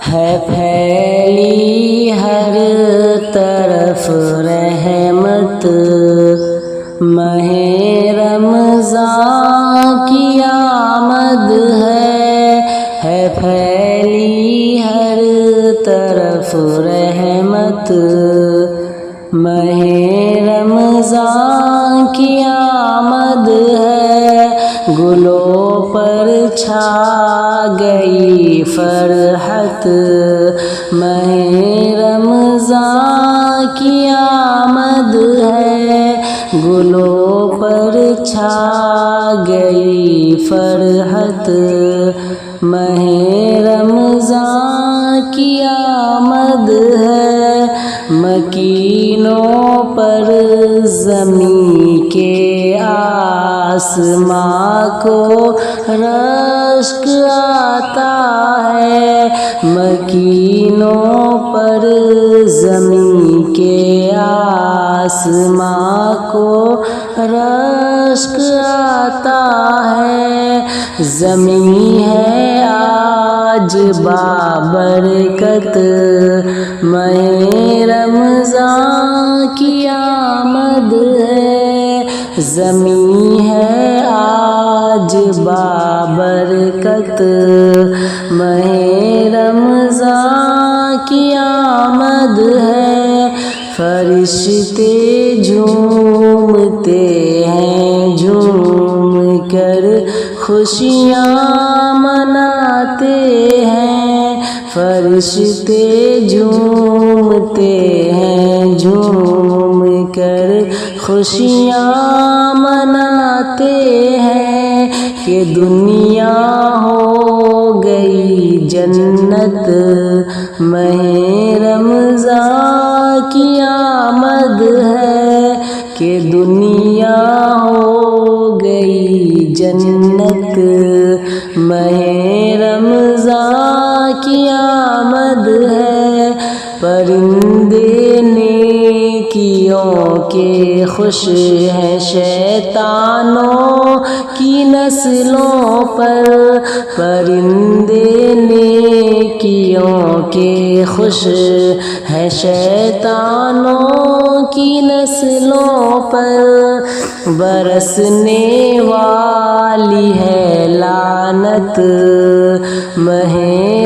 ہے پھیلی ہر طرف رحمت، ماہ رمضان کی آمد ہے پھیلی ہر طرف رحمت، ماہ رمضان کی آمد ہے، گلوں پر چھا گئی فرحت، ماہ رمضان کی آمد ہے، گلوں پر چھا گئی فرحت، ماہ رمضان کی آمد ہے، مکینوں پر زمین کے آسماں کو رشک آتا ہے، مکینوں پر زمین کے آسماں کو رشک آتا ہے، زمین ہے آج بابرکت، ماہ رمضان کی آمد ہے، زمین ہے آج بابرکت، ماہ رمضان کی آمد ہے، فرشتے جھومتے ہیں جھوم کر خوشیاں مناتے ہیں، فرشتے جھومتے ہیں جھوم کر خوشیاں مناتے ہیں، کہ دنیا ہو گئی جنت، ماہ رمضان کی آمد ہے، کہ دنیا ہو گئی جنت، ماہ رمضان کی آمد ہے، پرندے نیکیوں کے خوش ہیں شیطانوں کی نسلوں پر، پرندے نیکیوں کے خوش ہیں شیطانوں کی نسلوں پر، برسنے والی ہے لعنت، ماہ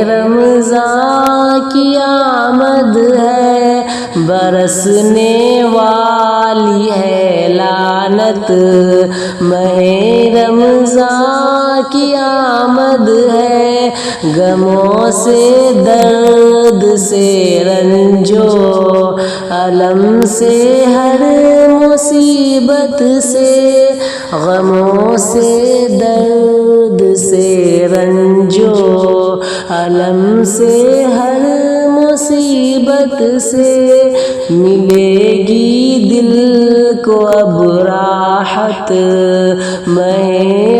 رمضان کی آمد ہے، برسنے والی ہے لعنت، ماہ رمضان کی آمد ہے، غموں سے درد سے رنجو الم سے ہر مصیبت سے، غموں سے درد سے رنجو الم سے ہر مصیبت سے، ملے گی دل کو اب راحت، ماہ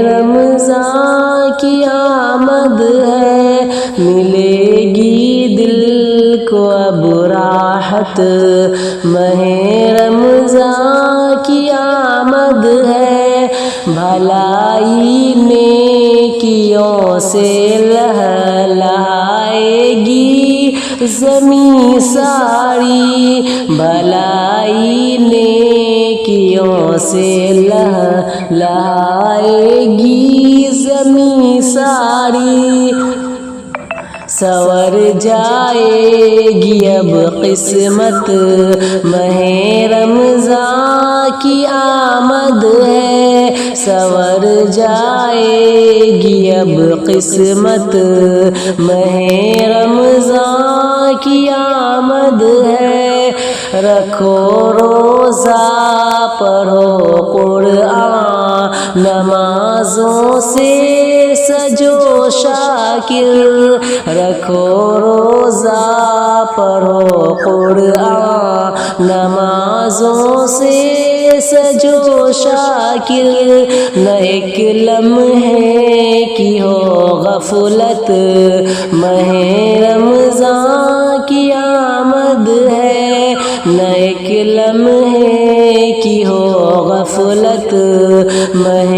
رمضان کی آمد ہے، ملے گی دل کو اب راحت، ماہ رمضان کی آمد ہے، بھلائی نیکیوں سے لہلہائے گی زمین ساری، بھلائی نیکیوں سے لہلہائے گی زمین ساری، سنور جائے گی اب قسمت، ماہ رمضان کی آمد ہے، سنور جائے گی اب قسمت، ماہ رمضان کی آمد ہے، رکھو روزہ پڑھو قرآن نمازوں سے سجو شاکر، رکھو روزہ پڑھو قرآن نمازوں سے سجو شاکر، نہ ایک لمحے کی ہو غفلت، ماہ رمضان کی آمد ہے، نہ ایک لمحے کی ہو غفلت، ماہ